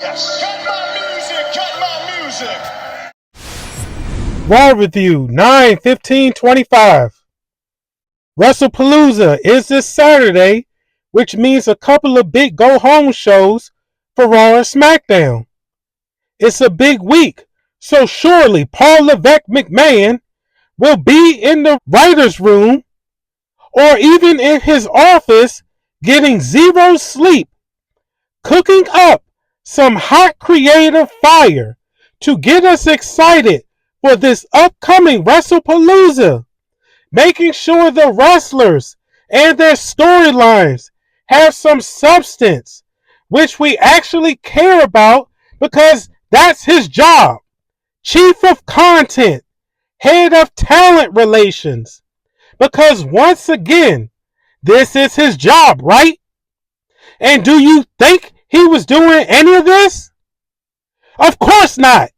Yes. Cut my music. Raw Review 9/15/25. WrestlePalooza is this Saturday, which means a couple of big go-home shows for Raw and SmackDown. It's a big week, so surely Paul Levesque McMahon will be in the writer's room or even in his office getting zero sleep, cooking up some hot creative fire to get us excited for this upcoming WrestlePalooza, making sure the wrestlers and their storylines have some substance, which we actually care about because that's his job. Chief of Content, Head of Talent Relations. Because once again, this is his job, right? And do you think he was doing any of this? Of course not.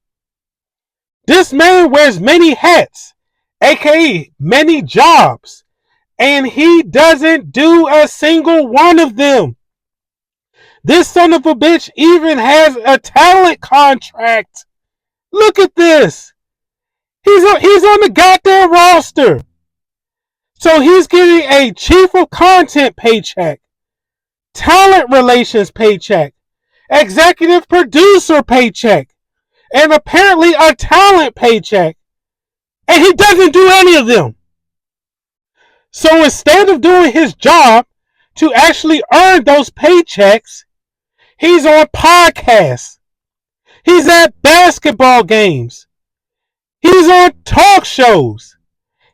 This man wears many hats, aka many jobs, and he doesn't do a single one of them. This son of a bitch even has a talent contract. Look at this. He's on the goddamn roster. So he's getting a chief of content paycheck, talent relations paycheck, executive producer paycheck, and apparently a talent paycheck. And he doesn't do any of them. So instead of doing his job to actually earn those paychecks, he's on podcasts. He's at basketball games. He's on talk shows.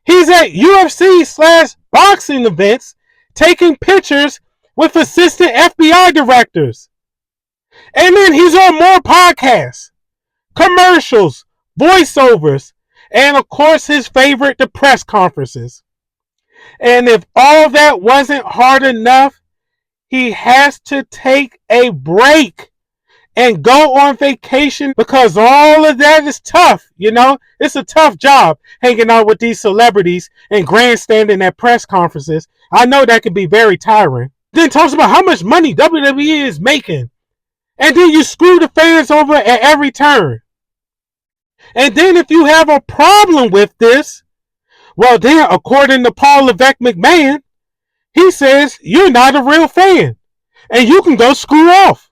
He's at UFC/boxing events taking pictures with assistant FBI directors. And then he's on more podcasts, commercials, voiceovers, and of course his favorite, the press conferences. And if all that wasn't hard enough, he has to take a break and go on vacation because all of that is tough, you know? It's a tough job hanging out with these celebrities and grandstanding at press conferences. I know that can be very tiring. Then talks about how much money WWE is making. And then you screw the fans over at every turn. And then if you have a problem with this, well then, according to Paul Levesque McMahon, he says you're not a real fan. And you can go screw off.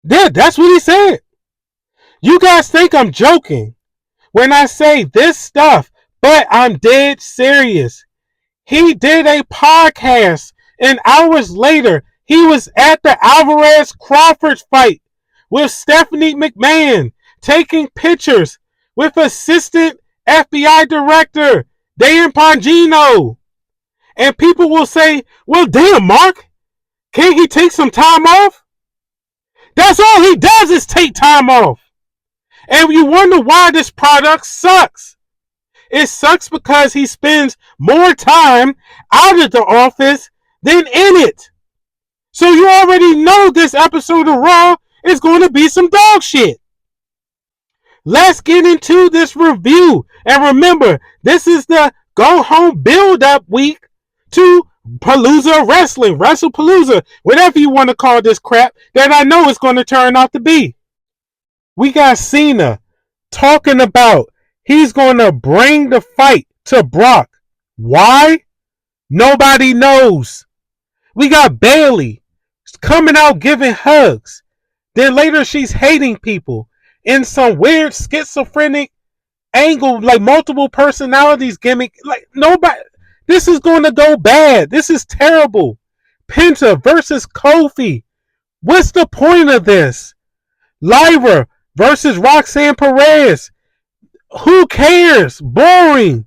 Yeah, that's what he said. You guys think I'm joking when I say this stuff, but I'm dead serious. He did a podcast, and hours later, he was at the Alvarez-Crawford fight with Stephanie McMahon, taking pictures with assistant FBI director Dan Pongino. And people will say, well, damn, Mark, can't he take some time off? That's all he does is take time off. And you wonder why this product sucks. It sucks because he spends more time out of the office than in it. So you already know this episode of Raw is going to be some dog shit. Let's get into this review. And remember, this is the go-home build-up week to Palooza Wrestling, WrestlePalooza, whatever you want to call this crap that I know it's going to turn out to be. We got Cena talking about he's going to bring the fight to Brock. Why? Nobody knows. We got Bayley coming out giving hugs. Then later she's hating people in some weird schizophrenic angle, like multiple personalities gimmick. Like nobody. This is going to go bad. This is terrible. Penta versus Kofi. What's the point of this? Lyra versus Roxanne Perez. Who cares? Boring.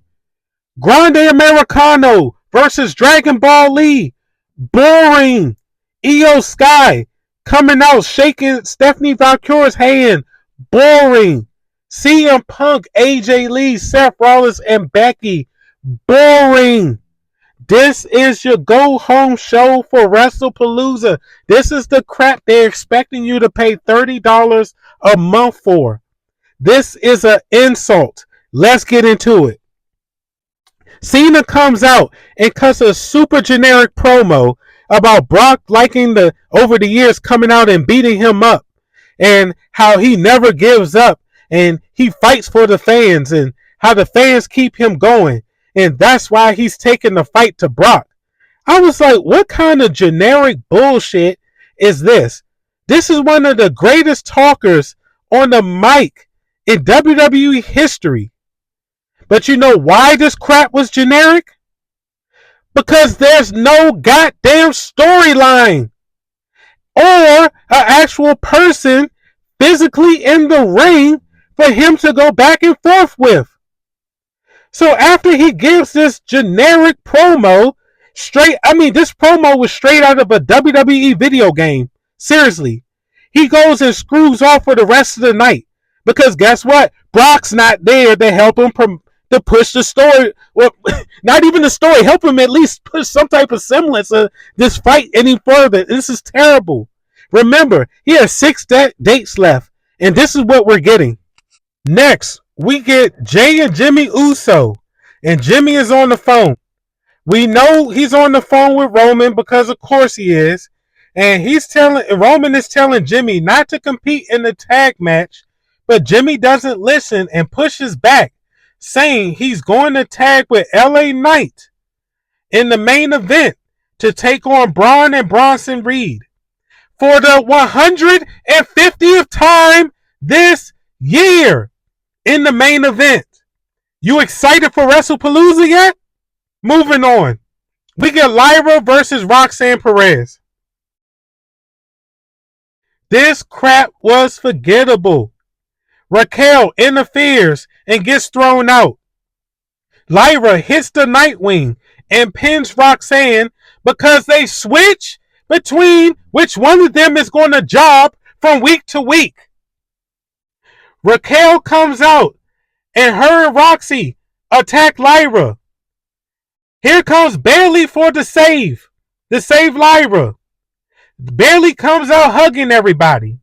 Grande Americano versus Dragon Ball Lee. Boring. Io Sky coming out shaking Stephanie Valkyra's hand. Boring. CM Punk, AJ Lee, Seth Rollins, and Becky. Boring. This is your go-home show for WrestlePalooza. This is the crap they're expecting you to pay $30 a month for. This is an insult. Let's get into it. Cena comes out and cuts a super generic promo about Brock liking over the years coming out and beating him up. and how he never gives up and he fights for the fans and how the fans keep him going. And that's why he's taking the fight to Brock. I was like, what kind of generic bullshit is this? This is one of the greatest talkers on the mic in WWE history. But you know why this crap was generic? Because there's no goddamn storyline or an actual person physically in the ring for him to go back and forth with. So after he gives this generic promo, this promo was straight out of a WWE video game. Seriously. He goes and screws off for the rest of the night. Because guess what? Brock's not there to help him to push the story. Well, not even the story. Help him at least push some type of semblance of this fight any further. This is terrible. Remember, he has 6 dates left. And this is what we're getting. Next, we get Jay and Jimmy Uso. And Jimmy is on the phone. We know he's on the phone with Roman because of course he is. And Roman is telling Jimmy not to compete in the tag match. But Jimmy doesn't listen and pushes back, saying he's going to tag with LA Knight in the main event to take on Braun and Bronson Reed for the 150th time this year in the main event. You excited for WrestlePalooza yet? Moving on. We get Lyra versus Roxanne Perez. This crap was forgettable. Raquel interferes and gets thrown out. Lyra hits the Nightwing and pins Roxanne because they switch between which one of them is going to job from week to week. Raquel comes out and her and Roxy attack Lyra. Here comes Bayley for the save Lyra. Bayley comes out hugging everybody.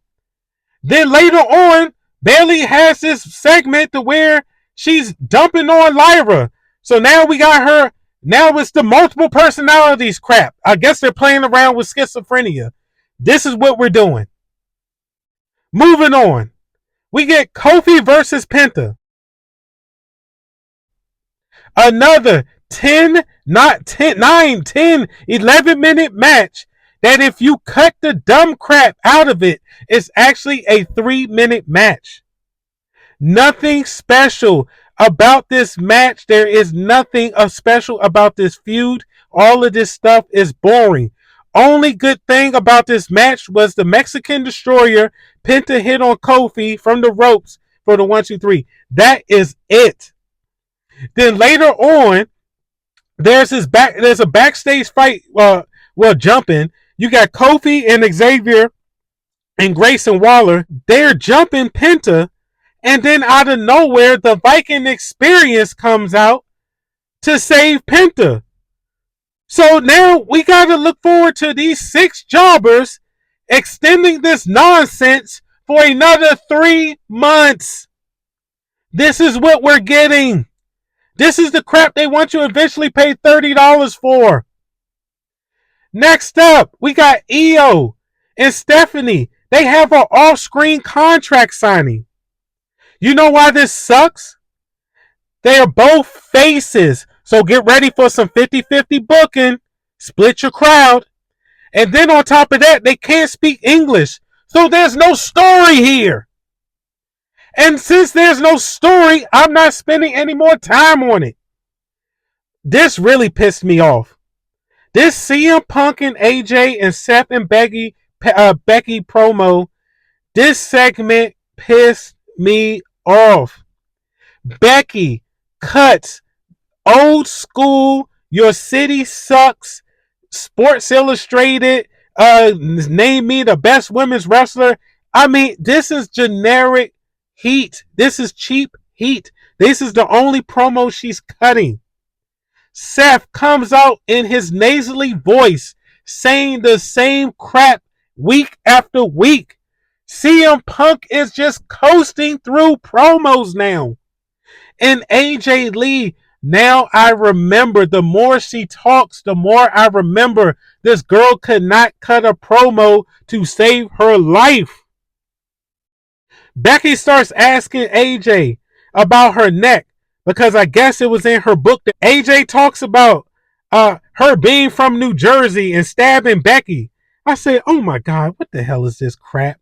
Then later on, Bayley has this segment to where she's dumping on Lyra. So now we got her. Now it's the multiple personalities crap. I guess they're playing around with schizophrenia. This is what we're doing. Moving on. We get Kofi versus Penta. Another 10, 11 minute match that if you cut the dumb crap out of it, it's actually a 3-minute match. Nothing special about this match. There is nothing special about this feud. All of this stuff is boring. Only good thing about this match was the Mexican Destroyer Penta hit on Kofi from the ropes for the 1, 2, 3. That is it. Then later on, there's a backstage fight. Jumping. You got Kofi and Xavier and Grayson Waller. They're jumping Penta, and then out of nowhere, the Viking Experience comes out to save Penta. So now we got to look forward to these 6 jobbers extending this nonsense for another 3 months. This is what we're getting. This is the crap they want you to eventually pay $30 for. Next up, we got Io and Stephanie. They have an off-screen contract signing. You know why this sucks? They are both faces. So get ready for some 50-50 booking. Split your crowd. And then on top of that, they can't speak English. So there's no story here. And since there's no story, I'm not spending any more time on it. This really pissed me off. This CM Punk and AJ and Seth and Becky promo, this segment pissed me off. Becky cuts old school, your city sucks, Sports Illustrated, name me the best women's wrestler. I mean, this is generic heat. This is cheap heat. This is the only promo she's cutting. Seth comes out in his nasally voice saying the same crap week after week. CM Punk is just coasting through promos now. And AJ Lee, now I remember, the more she talks, the more I remember this girl could not cut a promo to save her life. Becky starts asking AJ about her neck because I guess it was in her book that AJ talks about her being from New Jersey and stabbing Becky. I said, oh my God, what the hell is this crap?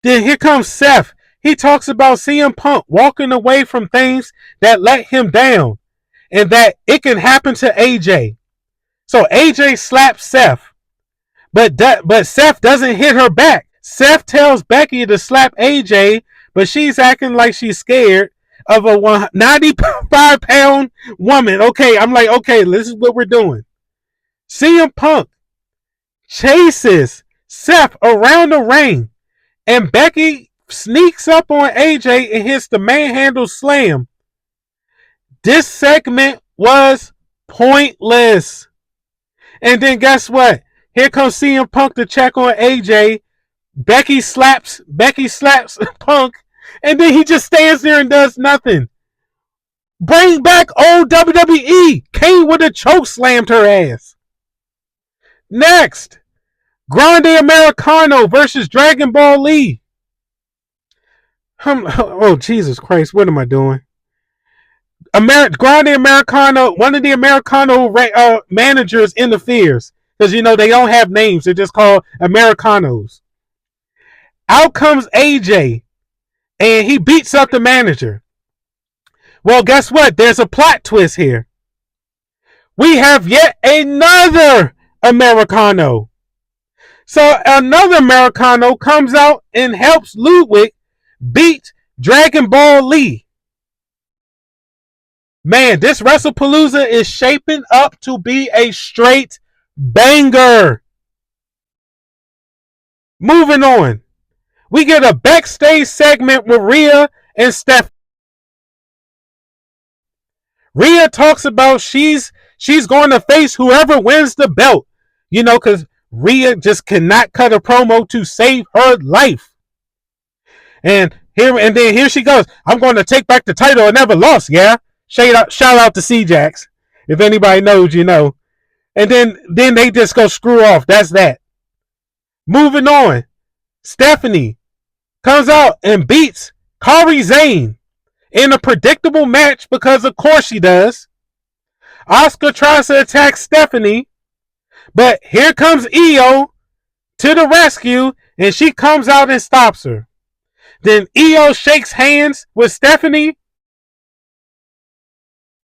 Then here comes Seth. He talks about CM Punk walking away from things that let him down and that it can happen to AJ. So AJ slaps Seth, but Seth doesn't hit her back. Seth tells Becky to slap AJ, but she's acting like she's scared of a 95-pound woman. Okay, I'm like, okay, this is what we're doing. CM Punk chases Seth around the ring, and Becky sneaks up on AJ and hits the manhandle slam. This segment was pointless. And then guess what? Here comes CM Punk to check on AJ. Becky slaps Punk, and then he just stands there and does nothing. Bring back old WWE. Kane would have choke slammed her ass. Next, Grande Americano versus Dragon Ball Lee. Oh, Jesus Christ, what am I doing? Grande Americano, one of the Americano managers interferes. Because, you know, they don't have names. They're just called Americanos. Out comes AJ, and he beats up the manager. Well, guess what? There's a plot twist here. We have yet another Americano. So another Americano comes out and helps Ludwig beat Dragon Ball Lee. Man, this WrestlePalooza is shaping up to be a straight banger. Moving on. We get a backstage segment with Rhea and Steph. Rhea talks about she's going to face whoever wins the belt. You know, because Rhea just cannot cut a promo to save her life. And here she goes. I'm going to take back the title I never lost, yeah? Shout out to C-Jax. If anybody knows, you know. And then they just go screw off. That's that. Moving on. Stephanie comes out and beats Kairi Sane in a predictable match because of course she does. Asuka tries to attack Stephanie, but here comes Io to the rescue and she comes out and stops her. Then Io shakes hands with Stephanie.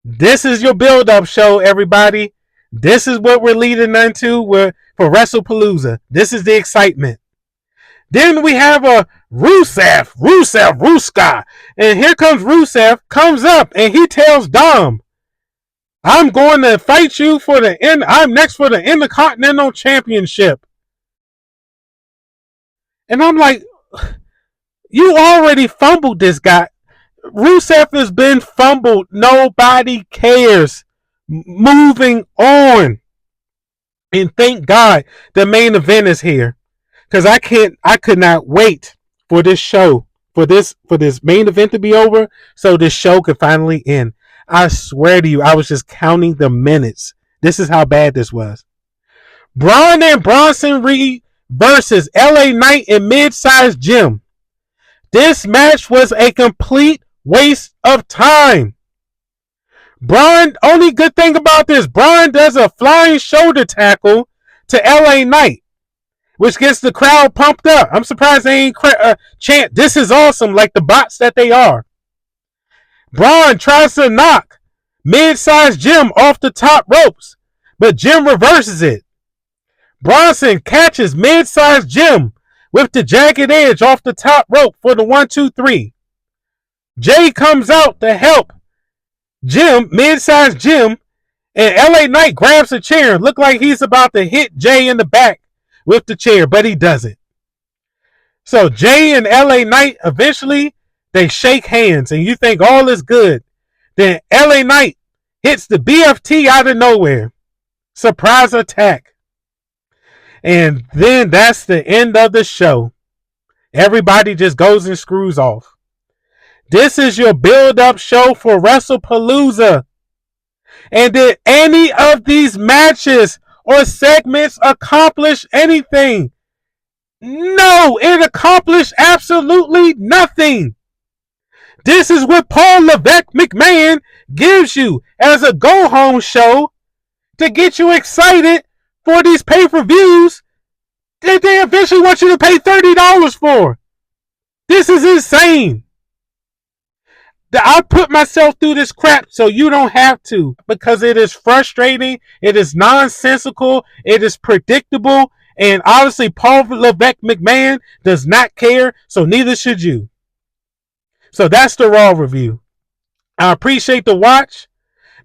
This is your build-up show, everybody. This is what we're leading into for WrestlePalooza. This is the excitement. Then we have a Ruska. And here comes Rusev, comes up, and he tells Dom, I'm going to fight you I'm next for the Intercontinental Championship. And I'm like, you already fumbled this guy. Rusev has been fumbled. Nobody cares. Moving on. And thank God the main event is here. Because I could not wait for this show, for this main event to be over, so this show could finally end. I swear to you, I was just counting the minutes. This is how bad this was. Braun and Bronson Reed versus LA Knight in Mid-Size Gym. This match was a complete waste of time. Braun, only good thing about this, Braun does a flying shoulder tackle to LA Knight, which gets the crowd pumped up. I'm surprised they ain't chant, this is awesome, like the bots that they are. Braun tries to knock Mid-Size Jim off the top ropes, but Jim reverses it. Bronson catches Mid-Size Jim with the jagged edge off the top rope for the 1-2-3. Jay comes out to help Jim, Mid-Size Jim, and LA Knight grabs a chair. Look like he's about to hit Jay in the back with the chair, but he doesn't. So Jay and LA Knight eventually they shake hands, and you think all is good. Then LA Knight hits the BFT out of nowhere. Surprise attack. And then that's the end of the show. Everybody just goes and screws off. This is your build-up show for WrestlePalooza. And did any of these matches or segments accomplish anything? No, it accomplished absolutely nothing. This is what Paul Levesque McMahon gives you as a go-home show to get you excited for these pay-per-views that they eventually want you to pay $30 for. This is insane. I put myself through this crap so you don't have to, because it is frustrating, it is nonsensical, it is predictable, and obviously Paul Levesque McMahon does not care, so neither should you. So that's the Raw review. I appreciate the watch.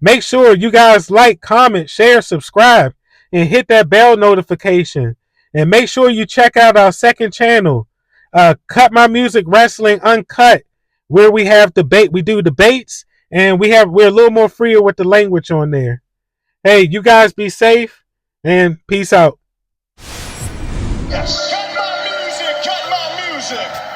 Make sure you guys like, comment, share, subscribe, and hit that bell notification. And make sure you check out our second channel, Cut My Music Wrestling Uncut, where we have debate. We do debates, and we're a little more freer with the language on there. Hey, you guys be safe, and peace out. Yes. Cut my music, cut my music.